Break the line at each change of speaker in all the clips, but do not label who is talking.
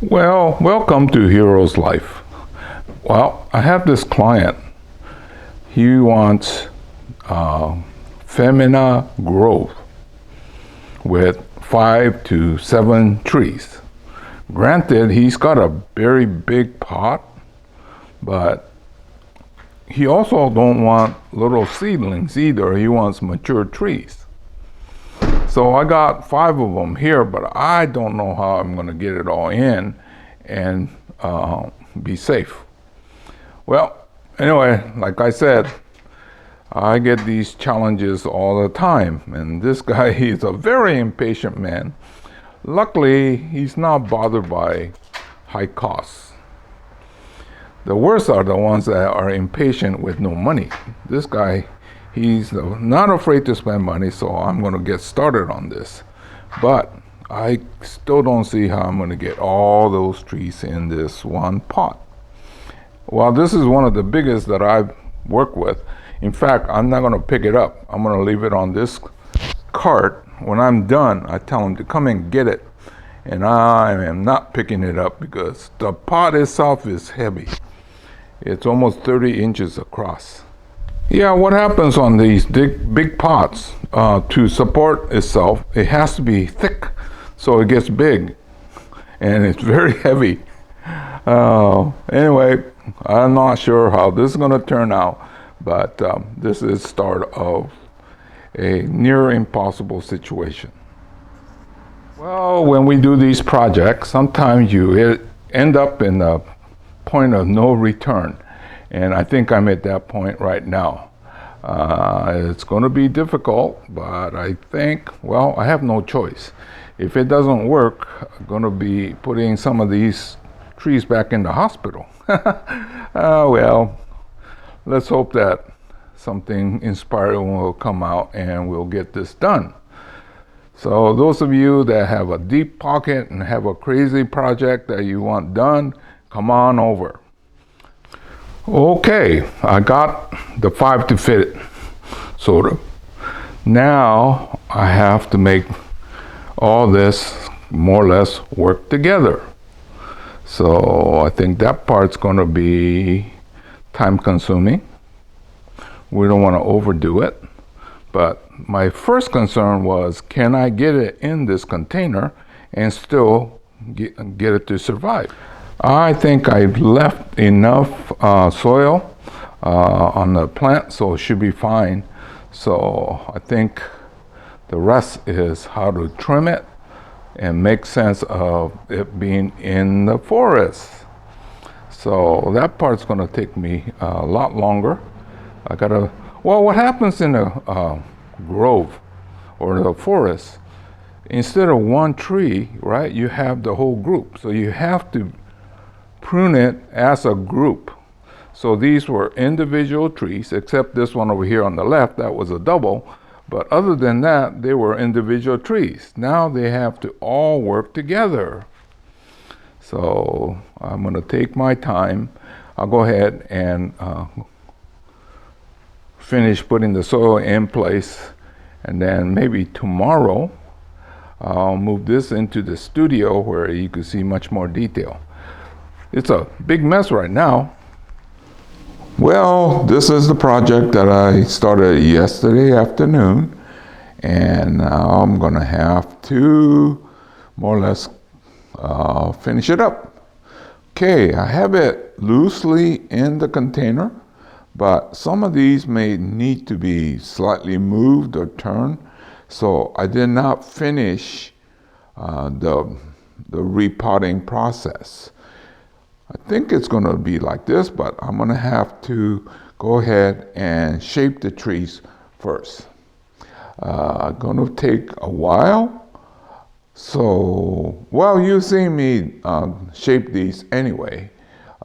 Well, welcome to Hero's Life. Well, I have this client. He wants Foemina Grove with 5 to 7 trees. Granted, he's got a very big pot, but he also don't want little seedlings either. He wants mature trees. So I got 5 of them here, but I don't know how I'm going to get it all in and be safe. Well, anyway, like I said, I get these challenges all the time, and this guy, he's a very impatient man. Luckily, he's not bothered by high costs. The worst are the ones that are impatient with no money. This guy, he's not afraid to spend money, so I'm going to get started on this. But I still don't see how I'm going to get all those trees in this one pot. Well, this is one of the biggest that I've worked with. In fact, I'm not going to pick it up. I'm going to leave it on this cart. When I'm done, I tell him to come and get it. And I am not picking it up because the pot itself is heavy. It's almost 30 inches across. Yeah, what happens on these big pots, to support itself, it has to be thick, so it gets big, and it's very heavy. Anyway, I'm not sure how this is going to turn out, but this is the start of a near impossible situation. Well, when we do these projects, sometimes you end up in a point of no return. And I think I'm at that point right now. It's going to be difficult, but I think, well, I have no choice. If it doesn't work, I'm going to be putting some of these trees back in the hospital. Well, let's hope that something inspiring will come out and we'll get this done. So those of you that have a deep pocket and have a crazy project that you want done, come on over. Okay, I got the 5 to fit, sort of. Now I have to make all this more or less work together. So I think that part's going to be time consuming. We don't want to overdo it. But my first concern was, can I get it in this container and still get it to survive? I think I've left enough soil on the plant, so it should be fine. So I think the rest is how to trim it and make sense of it being in the forest. So that part's going to take me a lot longer. Well, what happens in a grove or the forest, instead of one tree, right, you have the whole group. So you have to prune it as a group. So these were individual trees, except this one over here on the left, that was a double. But other than that, they were individual trees. Now they have to all work together. So I'm going to take my time. I'll go ahead and finish putting the soil in place, and then maybe tomorrow I'll move this into the studio where you can see much more detail. It's a big mess right now. Well, this is the project that I started yesterday afternoon, and now I'm gonna have to more or less finish it up. Okay, I have it loosely in the container, but some of these may need to be slightly moved or turned, so I did not finish the repotting process. I think it's going to be like this, but I'm going to have to go ahead and shape the trees first. Going to take a while. So, well, you've seen me shape these anyway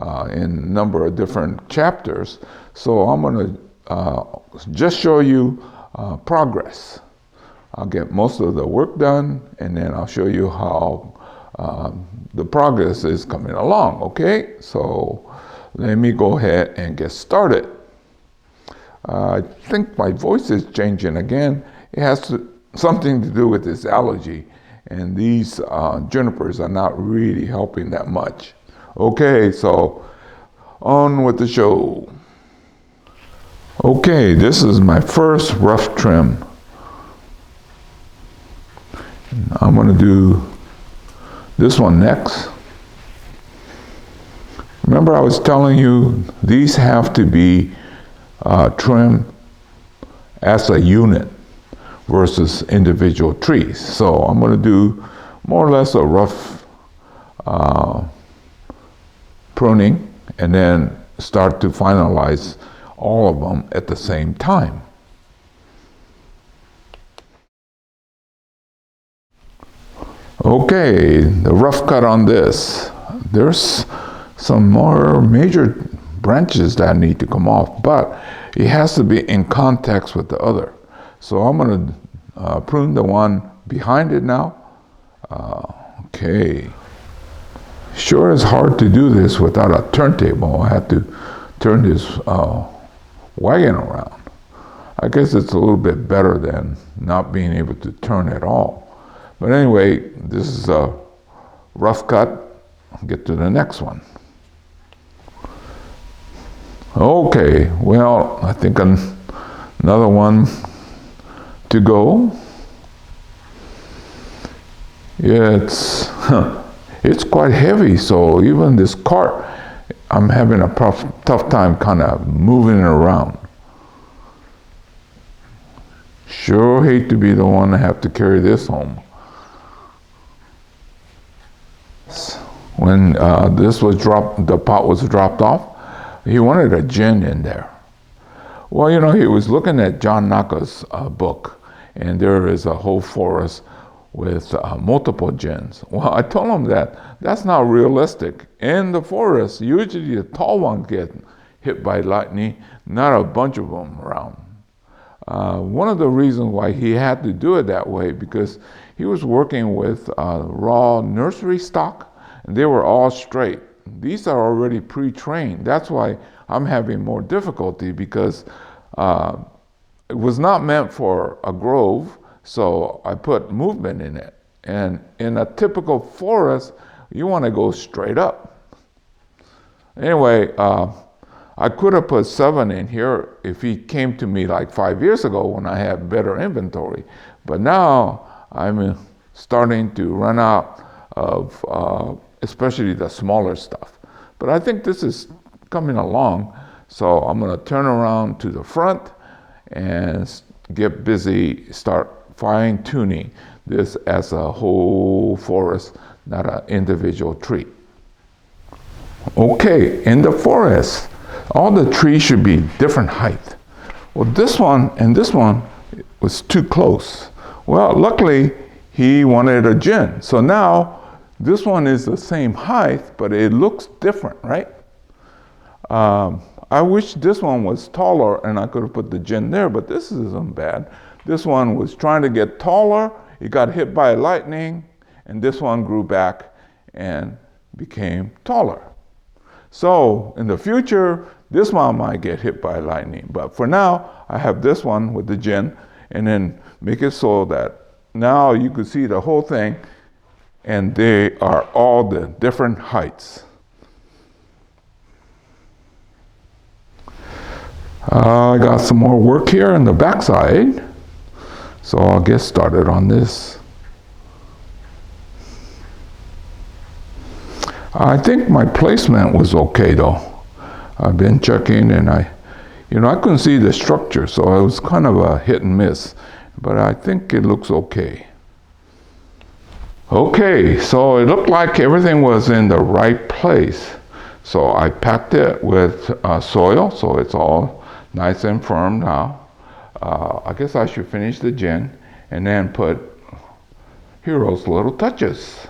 in a number of different chapters. So I'm going to just show you progress. I'll get most of the work done, and then I'll show you how the progress is coming along, okay? So let me go ahead and get started. I think my voice is changing again. It has something to do with this allergy, and these junipers are not really helping that much. Okay, so on with the show. Okay, this is my first rough trim. I'm going to do this one next. Remember I was telling you these have to be trimmed as a unit versus individual trees. So I'm going to do more or less a rough pruning and then start to finalize all of them at the same time. Okay, the rough cut on this. There's some more major branches that need to come off, but it has to be in context with the other. So I'm going to prune the one behind it now. Okay. Sure is hard to do this without a turntable. I had to turn this wagon around. I guess it's a little bit better than not being able to turn at all. But anyway, this is a rough cut. I'll get to the next one. Okay, well, I think another one to go. Yeah, it's quite heavy, so even this cart, I'm having a tough time kind of moving it around. Sure hate to be the one to have to carry this home. When this was dropped, the pot was dropped off, he wanted a gin in there. Well, you know, he was looking at John Naka's book, and there is a whole forest with multiple gins. Well, I told him that that's not realistic. In the forest, usually the tall ones get hit by lightning, not a bunch of them around. One of the reasons why he had to do it that way, because he was working with raw nursery stock, and they were all straight. These are already pre-trained. That's why I'm having more difficulty, because it was not meant for a grove, so I put movement in it. And in a typical forest, you want to go straight up. Anyway, I could have put 7 in here if he came to me like 5 years ago when I had better inventory. But now I'm starting to run out of especially the smaller stuff. But I think this is coming along, so I'm going to turn around to the front and get busy, start fine-tuning this as a whole forest, not an individual tree. Okay, in the forest, all the trees should be different height. Well, this one and this one was too close. Well, luckily, he wanted a gin. So now, this one is the same height, but it looks different, right? I wish this one was taller and I could have put the gin there, but this isn't bad. This one was trying to get taller, it got hit by lightning, and this one grew back and became taller. So in the future, this one might get hit by lightning, but for now, I have this one with the gin, and then make it so that now you can see the whole thing, and they are all the different heights. I got some more work here on the backside, so I'll get started on this. I think my placement was okay though. I've been checking, and I couldn't see the structure, so it was kind of a hit and miss, but I think it looks okay. Okay, so it looked like everything was in the right place. So I packed it with soil, so it's all nice and firm now. I guess I should finish the gin and then put Hero's little touches.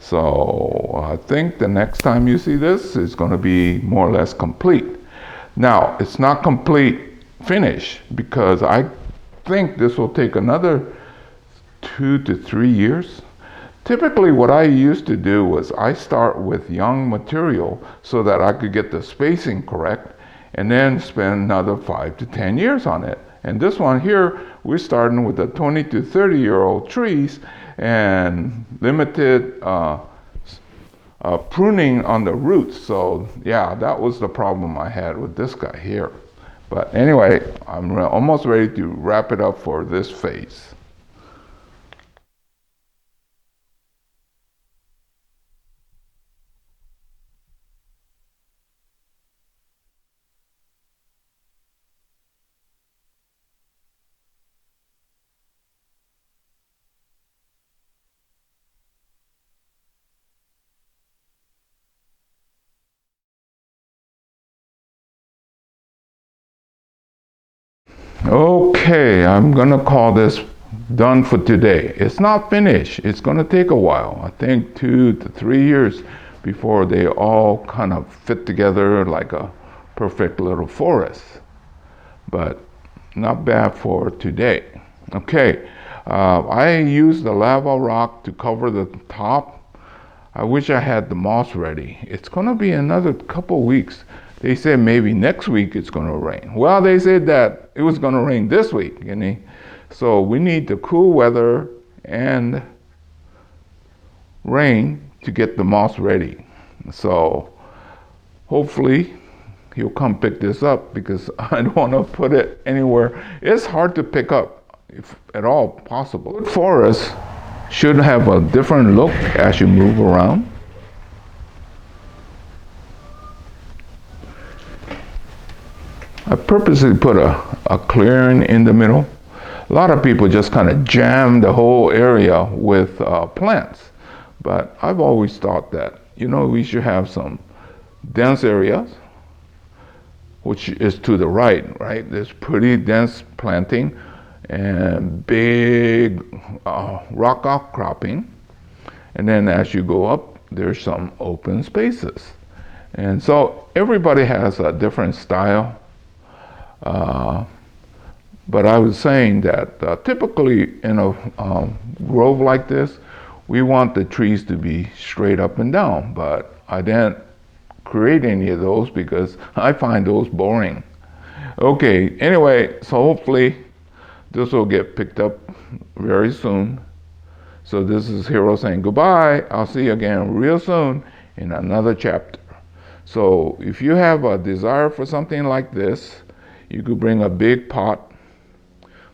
So I think the next time you see this, it's going to be more or less complete. Now, it's not complete finish, because I think this will take another 2 to 3 years. Typically what I used to do was I start with young material so that I could get the spacing correct, and then spend another 5 to 10 years on it. And this one here, we're starting with the 20 to 30-year-old trees, and limited pruning on the roots. So yeah, that was the problem I had with this guy here. But anyway, I'm almost ready to wrap it up for this phase. Okay, I'm gonna call this done for today. It's not finished. It's gonna take a while. I think 2 to 3 years before they all kind of fit together like a perfect little forest. But not bad for today. Okay, I used the lava rock to cover the top. I wish I had the moss ready. It's gonna be another couple weeks. They said maybe next week it's gonna rain. Well, they said that it was gonna rain this week, so we need the cool weather and rain to get the moss ready. So hopefully he'll come pick this up because I don't want to put it anywhere. It's hard to pick up if at all possible. Good forest should have a different look as you move around. I purposely put a clearing in the middle. A lot of people just kind of jam the whole area with plants. But I've always thought that, we should have some dense areas, which is to the right? There's pretty dense planting and big rock outcropping. And then as you go up, there's some open spaces. And so everybody has a different style. But I was saying that typically in a grove like this, we want the trees to be straight up and down, but I didn't create any of those because I find those boring. Okay, anyway, so hopefully this will get picked up very soon. So this is Hero saying goodbye. I'll see you again real soon in another chapter. So if you have a desire for something like this, you could bring a big pot,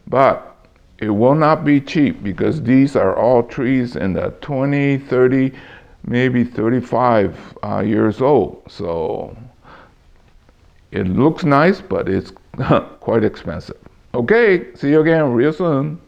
but it will not be cheap because these are all trees in the 20, 30, maybe 35 years old. So it looks nice, but it's quite expensive. Okay, see you again real soon.